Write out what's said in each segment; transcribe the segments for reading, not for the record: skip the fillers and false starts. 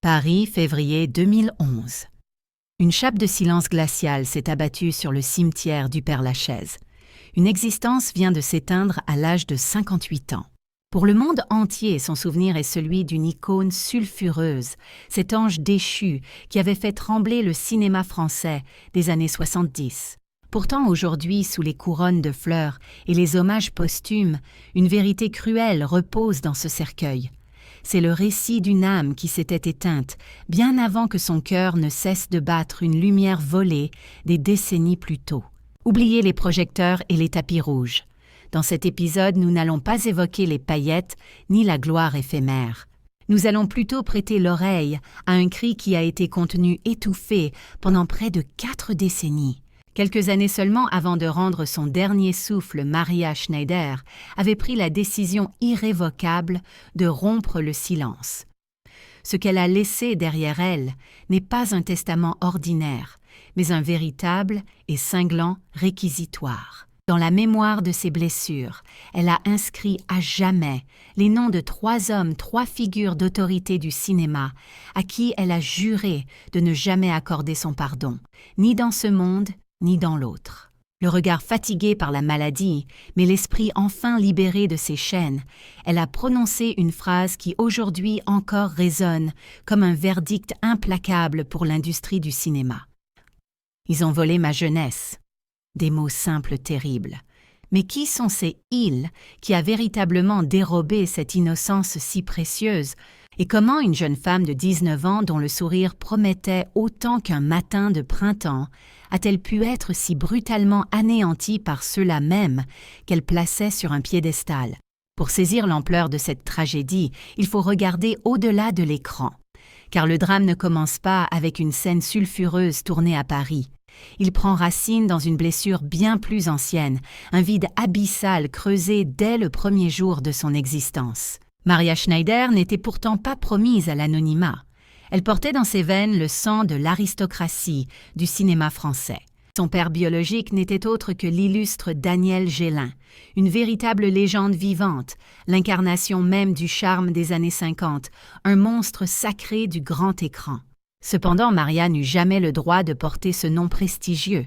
Paris, février 2011. Une chape de silence glacial s'est abattue sur le cimetière du Père-Lachaise. Une existence vient de s'éteindre à l'âge de 58 ans. Pour le monde entier, son souvenir est celui d'une icône sulfureuse, cet ange déchu qui avait fait trembler le cinéma français des années 70. Pourtant, aujourd'hui, sous les couronnes de fleurs et les hommages posthumes, une vérité cruelle repose dans ce cercueil. C'est le récit d'une âme qui s'était éteinte, bien avant que son cœur ne cesse de battre une lumière volée des décennies plus tôt. Oubliez les projecteurs et les tapis rouges. Dans cet épisode, nous n'allons pas évoquer les paillettes ni la gloire éphémère. Nous allons plutôt prêter l'oreille à un cri qui a été contenu étouffé pendant près de 4 décennies. Quelques années seulement avant de rendre son dernier souffle, Maria Schneider avait pris la décision irrévocable de rompre le silence. Ce qu'elle a laissé derrière elle n'est pas un testament ordinaire, mais un véritable et cinglant réquisitoire. Dans la mémoire de ses blessures, elle a inscrit à jamais les noms de 3 hommes, 3 figures d'autorité du cinéma, à qui elle a juré de ne jamais accorder son pardon, ni dans ce monde, ni dans l'autre. Le regard fatigué par la maladie, mais l'esprit enfin libéré de ses chaînes, elle a prononcé une phrase qui aujourd'hui encore résonne comme un verdict implacable pour l'industrie du cinéma. Ils ont volé ma jeunesse. Des mots simples terribles. Mais qui sont ces « ils » qui a véritablement dérobé cette innocence si précieuse? Et comment une jeune femme de 19 ans dont le sourire promettait autant qu'un matin de printemps a-t-elle pu être si brutalement anéantie par ceux-là même qu'elle plaçait sur un piédestal? Pour saisir l'ampleur de cette tragédie, il faut regarder au-delà de l'écran. Car le drame ne commence pas avec une scène sulfureuse tournée à Paris. Il prend racine dans une blessure bien plus ancienne, un vide abyssal creusé dès le premier jour de son existence. Maria Schneider n'était pourtant pas promise à l'anonymat. Elle portait dans ses veines le sang de l'aristocratie du cinéma français. Son père biologique n'était autre que l'illustre Daniel Gélin, une véritable légende vivante, l'incarnation même du charme des années 50, un monstre sacré du grand écran. Cependant, Maria n'eut jamais le droit de porter ce nom prestigieux.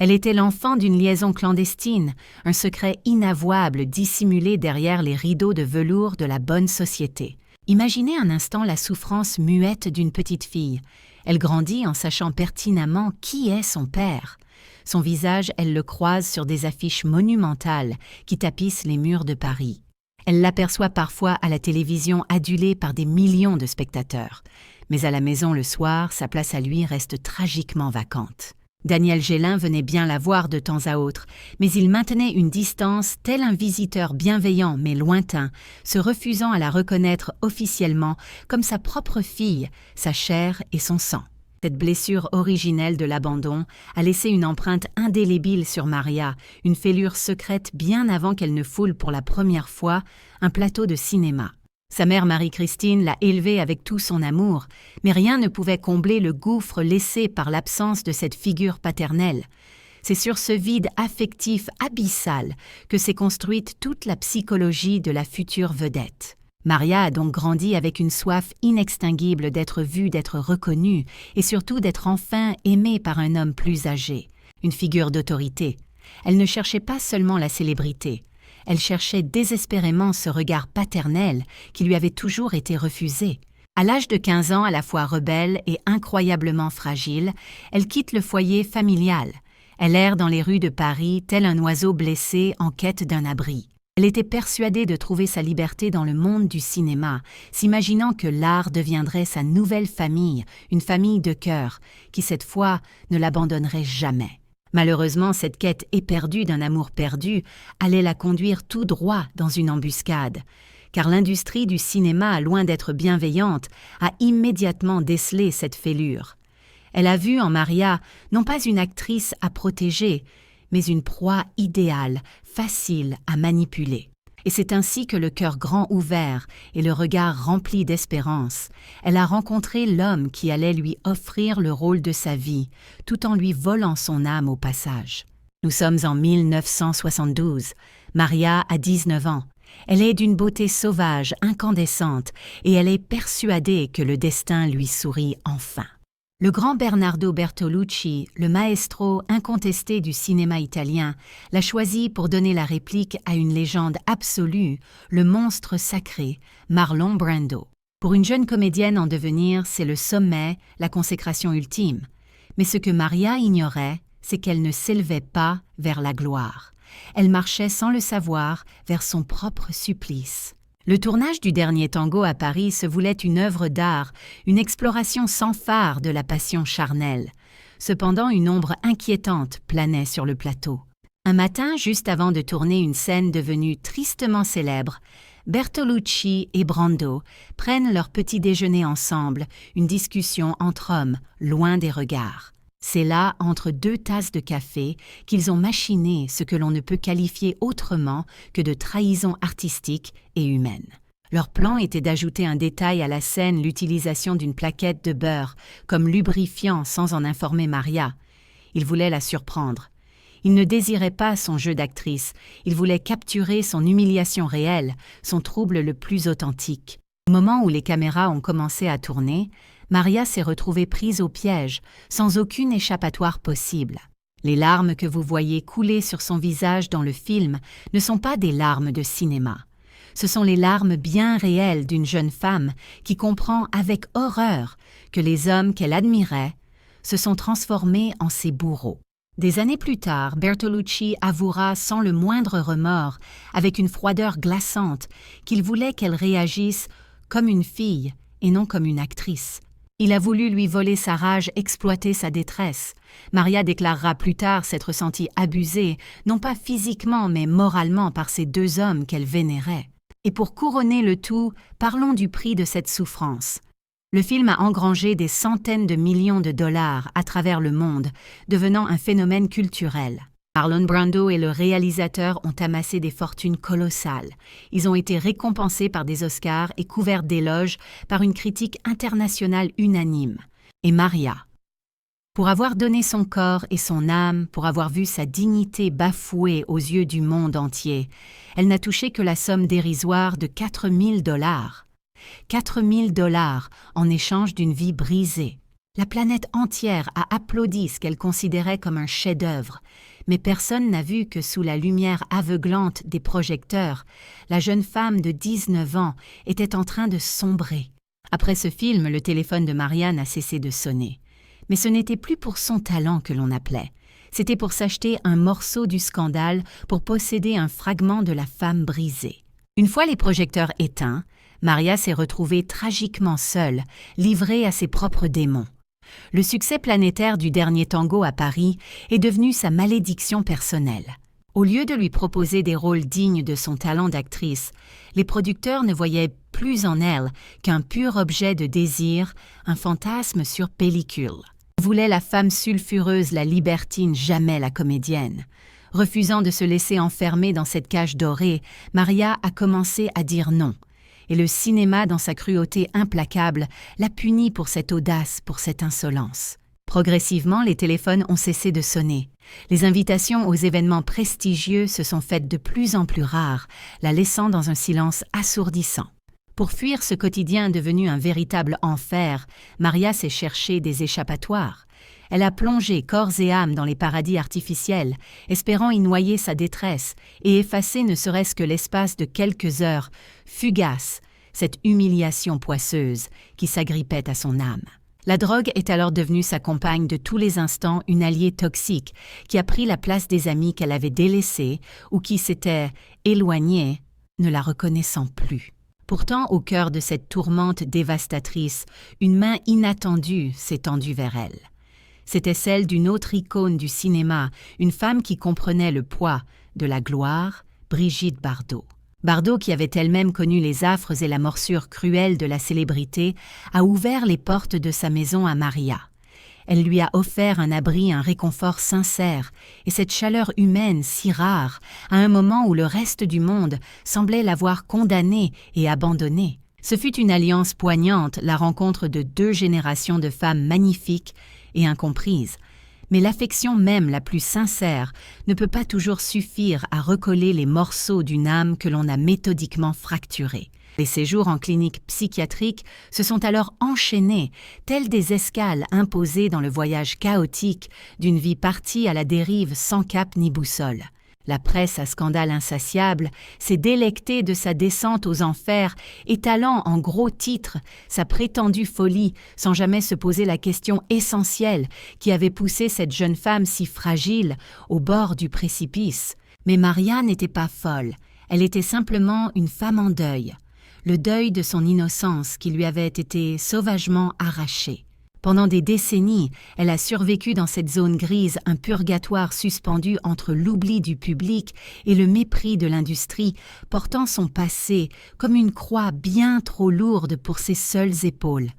Elle était l'enfant d'une liaison clandestine, un secret inavouable dissimulé derrière les rideaux de velours de la bonne société. Imaginez un instant la souffrance muette d'une petite fille. Elle grandit en sachant pertinemment qui est son père. Son visage, elle le croise sur des affiches monumentales qui tapissent les murs de Paris. Elle l'aperçoit parfois à la télévision adulée par des millions de spectateurs. Mais à la maison le soir, sa place à lui reste tragiquement vacante. Daniel Gélin venait bien la voir de temps à autre, mais il maintenait une distance tel un visiteur bienveillant mais lointain, se refusant à la reconnaître officiellement comme sa propre fille, sa chair et son sang. Cette blessure originelle de l'abandon a laissé une empreinte indélébile sur Maria, une fêlure secrète bien avant qu'elle ne foule pour la première fois un plateau de cinéma. Sa mère Marie-Christine l'a élevée avec tout son amour, mais rien ne pouvait combler le gouffre laissé par l'absence de cette figure paternelle. C'est sur ce vide affectif abyssal que s'est construite toute la psychologie de la future vedette. Maria a donc grandi avec une soif inextinguible d'être vue, d'être reconnue, et surtout d'être enfin aimée par un homme plus âgé, une figure d'autorité. Elle ne cherchait pas seulement la célébrité. Elle cherchait désespérément ce regard paternel qui lui avait toujours été refusé. À l'âge de 15 ans, à la fois rebelle et incroyablement fragile, elle quitte le foyer familial. Elle erre dans les rues de Paris tel un oiseau blessé en quête d'un abri. Elle était persuadée de trouver sa liberté dans le monde du cinéma, s'imaginant que l'art deviendrait sa nouvelle famille, une famille de cœur, qui cette fois ne l'abandonnerait jamais. Malheureusement, cette quête éperdue d'un amour perdu allait la conduire tout droit dans une embuscade, car l'industrie du cinéma, loin d'être bienveillante, a immédiatement décelé cette fêlure. Elle a vu en Maria non pas une actrice à protéger, mais une proie idéale, facile à manipuler. Et c'est ainsi que le cœur grand ouvert et le regard rempli d'espérance, elle a rencontré l'homme qui allait lui offrir le rôle de sa vie, tout en lui volant son âme au passage. Nous sommes en 1972. Maria a 19 ans. Elle est d'une beauté sauvage, incandescente, et elle est persuadée que le destin lui sourit enfin. Le grand Bernardo Bertolucci, le maestro incontesté du cinéma italien, l'a choisi pour donner la réplique à une légende absolue, le monstre sacré, Marlon Brando. Pour une jeune comédienne en devenir, c'est le sommet, la consécration ultime. Mais ce que Maria ignorait, c'est qu'elle ne s'élevait pas vers la gloire. Elle marchait sans le savoir vers son propre supplice. Le tournage du dernier tango à Paris se voulait une œuvre d'art, une exploration sans phare de la passion charnelle. Cependant, une ombre inquiétante planait sur le plateau. Un matin, juste avant de tourner une scène devenue tristement célèbre, Bertolucci et Brando prennent leur petit déjeuner ensemble, une discussion entre hommes, loin des regards. C'est là, entre 2 tasses de café, qu'ils ont machiné ce que l'on ne peut qualifier autrement que de trahison artistique et humaine. Leur plan était d'ajouter un détail à la scène, l'utilisation d'une plaquette de beurre, comme lubrifiant sans en informer Maria. Ils voulaient la surprendre. Ils ne désiraient pas son jeu d'actrice, ils voulaient capturer son humiliation réelle, son trouble le plus authentique. Au moment où les caméras ont commencé à tourner, Maria s'est retrouvée prise au piège, sans aucune échappatoire possible. Les larmes que vous voyez couler sur son visage dans le film ne sont pas des larmes de cinéma. Ce sont les larmes bien réelles d'une jeune femme qui comprend avec horreur que les hommes qu'elle admirait se sont transformés en ses bourreaux. Des années plus tard, Bertolucci avouera sans le moindre remords, avec une froideur glaçante, qu'il voulait qu'elle réagisse comme une fille et non comme une actrice. Il a voulu lui voler sa rage, exploiter sa détresse. Maria déclarera plus tard s'être sentie abusée, non pas physiquement mais moralement par ces 2 hommes qu'elle vénérait. Et pour couronner le tout, parlons du prix de cette souffrance. Le film a engrangé des centaines de millions de dollars à travers le monde, devenant un phénomène culturel. Marlon Brando et le réalisateur ont amassé des fortunes colossales. Ils ont été récompensés par des Oscars et couverts d'éloges par une critique internationale unanime. Et Maria, pour avoir donné son corps et son âme, pour avoir vu sa dignité bafouée aux yeux du monde entier, elle n'a touché que la somme dérisoire de 4 000 $. 4 000 $ en échange d'une vie brisée. La planète entière a applaudi ce qu'elle considérait comme un chef-d'œuvre, mais personne n'a vu que sous la lumière aveuglante des projecteurs, la jeune femme de 19 ans était en train de sombrer. Après ce film, le téléphone de Maria n'a cessé de sonner. Mais ce n'était plus pour son talent que l'on appelait. C'était pour s'acheter un morceau du scandale, pour posséder un fragment de la femme brisée. Une fois les projecteurs éteints, Maria s'est retrouvée tragiquement seule, livrée à ses propres démons. Le succès planétaire du dernier tango à Paris est devenu sa malédiction personnelle. Au lieu de lui proposer des rôles dignes de son talent d'actrice, les producteurs ne voyaient plus en elle qu'un pur objet de désir, un fantasme sur pellicule. Ils voulaient la femme sulfureuse, la libertine, jamais la comédienne. Refusant de se laisser enfermer dans cette cage dorée, Maria a commencé à dire non. Et le cinéma, dans sa cruauté implacable, l'a punie pour cette audace, pour cette insolence. Progressivement, les téléphones ont cessé de sonner. Les invitations aux événements prestigieux se sont faites de plus en plus rares, la laissant dans un silence assourdissant. Pour fuir ce quotidien devenu un véritable enfer, Maria s'est cherché des échappatoires. Elle a plongé corps et âme dans les paradis artificiels, espérant y noyer sa détresse et effacer ne serait-ce que l'espace de quelques heures, fugace, cette humiliation poisseuse qui s'agrippait à son âme. La drogue est alors devenue sa compagne de tous les instants, une alliée toxique qui a pris la place des amis qu'elle avait délaissés ou qui s'étaient éloignés, ne la reconnaissant plus. Pourtant, au cœur de cette tourmente dévastatrice, une main inattendue s'est tendue vers elle. C'était celle d'une autre icône du cinéma, une femme qui comprenait le poids de la gloire, Brigitte Bardot. Bardot, qui avait elle-même connu les affres et la morsure cruelle de la célébrité, a ouvert les portes de sa maison à Maria. Elle lui a offert un abri, un réconfort sincère, et cette chaleur humaine si rare, à un moment où le reste du monde semblait l'avoir condamnée et abandonnée. Ce fut une alliance poignante, la rencontre de 2 générations de femmes magnifiques et incomprises. Mais l'affection même la plus sincère ne peut pas toujours suffire à recoller les morceaux d'une âme que l'on a méthodiquement fracturée. Les séjours en clinique psychiatrique se sont alors enchaînés, tels des escales imposées dans le voyage chaotique d'une vie partie à la dérive sans cap ni boussole. La presse à scandale insatiable s'est délectée de sa descente aux enfers, étalant en gros titres sa prétendue folie sans jamais se poser la question essentielle qui avait poussé cette jeune femme si fragile au bord du précipice. Mais Maria n'était pas folle, elle était simplement une femme en deuil. Le deuil de son innocence qui lui avait été sauvagement arrachée. Pendant des décennies, elle a survécu dans cette zone grise, un purgatoire suspendu entre l'oubli du public et le mépris de l'industrie, portant son passé comme une croix bien trop lourde pour ses seules épaules.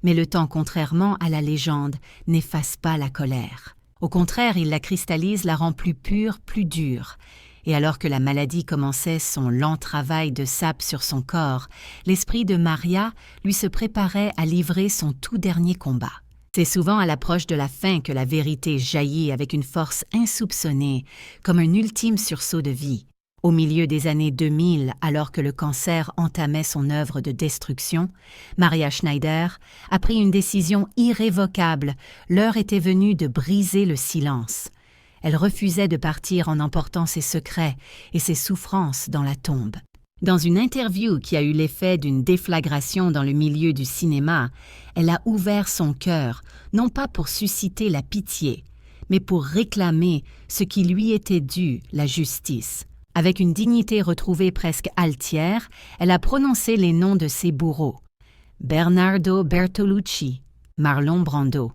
Mais le temps, contrairement à la légende, n'efface pas la colère. Au contraire, il la cristallise, la rend plus pure, plus dure. Et alors que la maladie commençait son lent travail de sape sur son corps, l'esprit de Maria lui se préparait à livrer son tout dernier combat. C'est souvent à l'approche de la fin que la vérité jaillit avec une force insoupçonnée, comme un ultime sursaut de vie. Au milieu des années 2000, alors que le cancer entamait son œuvre de destruction, Maria Schneider a pris une décision irrévocable. L'heure était venue de briser le silence. Elle refusait de partir en emportant ses secrets et ses souffrances dans la tombe. Dans une interview qui a eu l'effet d'une déflagration dans le milieu du cinéma, elle a ouvert son cœur, non pas pour susciter la pitié, mais pour réclamer ce qui lui était dû, la justice. Avec une dignité retrouvée presque altière, elle a prononcé les noms de ses bourreaux. Bernardo Bertolucci, Marlon Brando.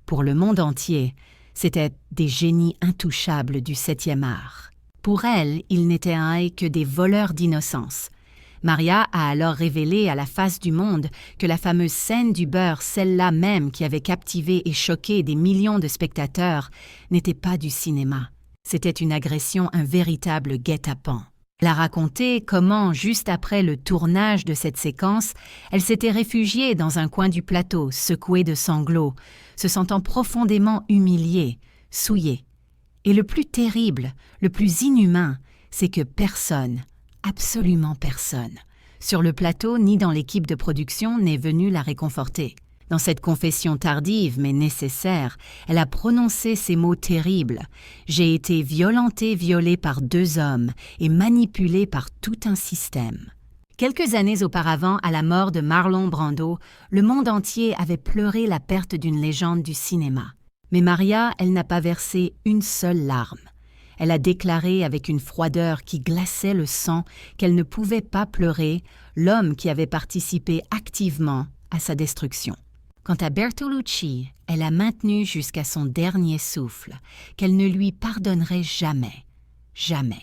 Pour le monde entier, c'étaient des génies intouchables du 7e art. Pour elle, ils n'étaient que des voleurs d'innocence. Maria a alors révélé à la face du monde que la fameuse scène du beurre, celle-là même qui avait captivé et choqué des millions de spectateurs, n'était pas du cinéma. C'était une agression, un véritable guet-apens. Elle a raconté comment, juste après le tournage de cette séquence, elle s'était réfugiée dans un coin du plateau, secouée de sanglots, se sentant profondément humiliée, souillée. Et le plus terrible, le plus inhumain, c'est que personne, absolument personne, sur le plateau ni dans l'équipe de production n'est venu la réconforter. Dans cette confession tardive mais nécessaire, elle a prononcé ces mots terribles. « J'ai été violée par 2 hommes et manipulée par tout un système. » Quelques années auparavant, à la mort de Marlon Brando, le monde entier avait pleuré la perte d'une légende du cinéma. Mais Maria, elle n'a pas versé une seule larme. Elle a déclaré avec une froideur qui glaçait le sang qu'elle ne pouvait pas pleurer l'homme qui avait participé activement à sa destruction. Quant à Bertolucci, elle a maintenu jusqu'à son dernier souffle qu'elle ne lui pardonnerait jamais, jamais.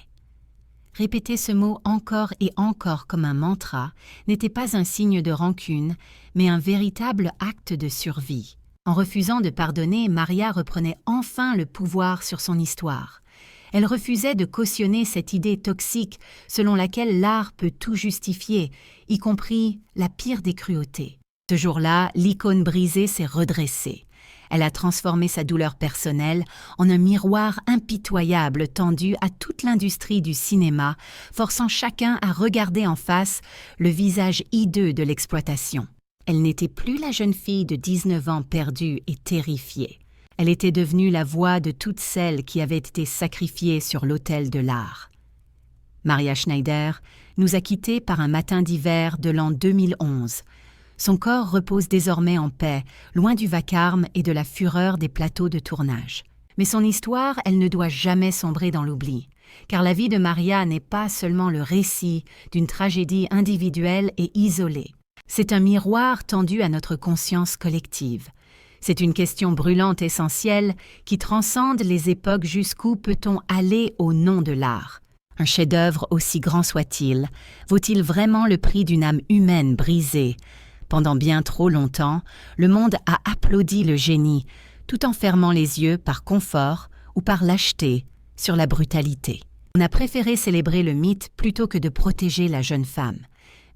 Répéter ce mot encore et encore comme un mantra n'était pas un signe de rancune, mais un véritable acte de survie. En refusant de pardonner, Maria reprenait enfin le pouvoir sur son histoire. Elle refusait de cautionner cette idée toxique selon laquelle l'art peut tout justifier, y compris la pire des cruautés. Ce jour-là, l'icône brisée s'est redressée. Elle a transformé sa douleur personnelle en un miroir impitoyable tendu à toute l'industrie du cinéma, forçant chacun à regarder en face le visage hideux de l'exploitation. Elle n'était plus la jeune fille de 19 ans perdue et terrifiée. Elle était devenue la voix de toutes celles qui avaient été sacrifiées sur l'autel de l'art. Maria Schneider nous a quittés par un matin d'hiver de l'an 2011. Son corps repose désormais en paix, loin du vacarme et de la fureur des plateaux de tournage. Mais son histoire, elle ne doit jamais sombrer dans l'oubli, car la vie de Maria n'est pas seulement le récit d'une tragédie individuelle et isolée. C'est un miroir tendu à notre conscience collective. C'est une question brûlante essentielle qui transcende les époques. Jusqu'où peut-on aller au nom de l'art? Un chef-d'œuvre aussi grand soit-il, vaut-il vraiment le prix d'une âme humaine brisée? Pendant bien trop longtemps, le monde a applaudi le génie, tout en fermant les yeux par confort ou par lâcheté sur la brutalité. On a préféré célébrer le mythe plutôt que de protéger la jeune femme.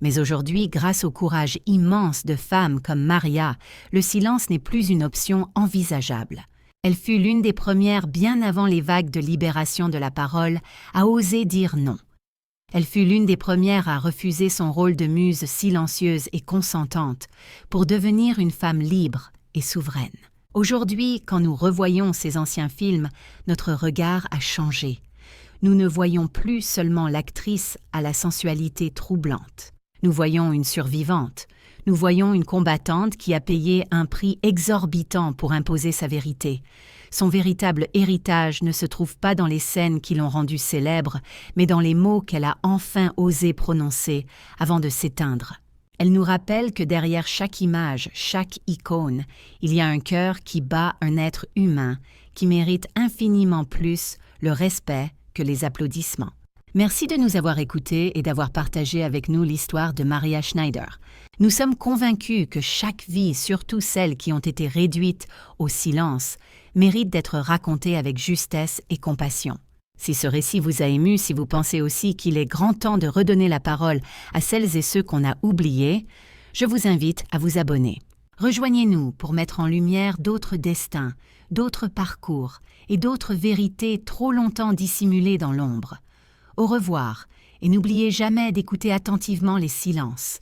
Mais aujourd'hui, grâce au courage immense de femmes comme Maria, le silence n'est plus une option envisageable. Elle fut l'une des premières, bien avant les vagues de libération de la parole, à oser dire non. Elle fut l'une des premières à refuser son rôle de muse silencieuse et consentante pour devenir une femme libre et souveraine. Aujourd'hui, quand nous revoyons ces anciens films, notre regard a changé. Nous ne voyons plus seulement l'actrice à la sensualité troublante. Nous voyons une survivante. Nous voyons une combattante qui a payé un prix exorbitant pour imposer sa vérité. Son véritable héritage ne se trouve pas dans les scènes qui l'ont rendue célèbre, mais dans les mots qu'elle a enfin osé prononcer avant de s'éteindre. Elle nous rappelle que derrière chaque image, chaque icône, il y a un cœur qui bat un être humain qui mérite infiniment plus le respect que les applaudissements. Merci de nous avoir écoutés et d'avoir partagé avec nous l'histoire de Maria Schneider. Nous sommes convaincus que chaque vie, surtout celles qui ont été réduites au silence, mérite d'être racontée avec justesse et compassion. Si ce récit vous a ému, si vous pensez aussi qu'il est grand temps de redonner la parole à celles et ceux qu'on a oubliés, je vous invite à vous abonner. Rejoignez-nous pour mettre en lumière d'autres destins, d'autres parcours et d'autres vérités trop longtemps dissimulées dans l'ombre. Au revoir, et n'oubliez jamais d'écouter attentivement les silences,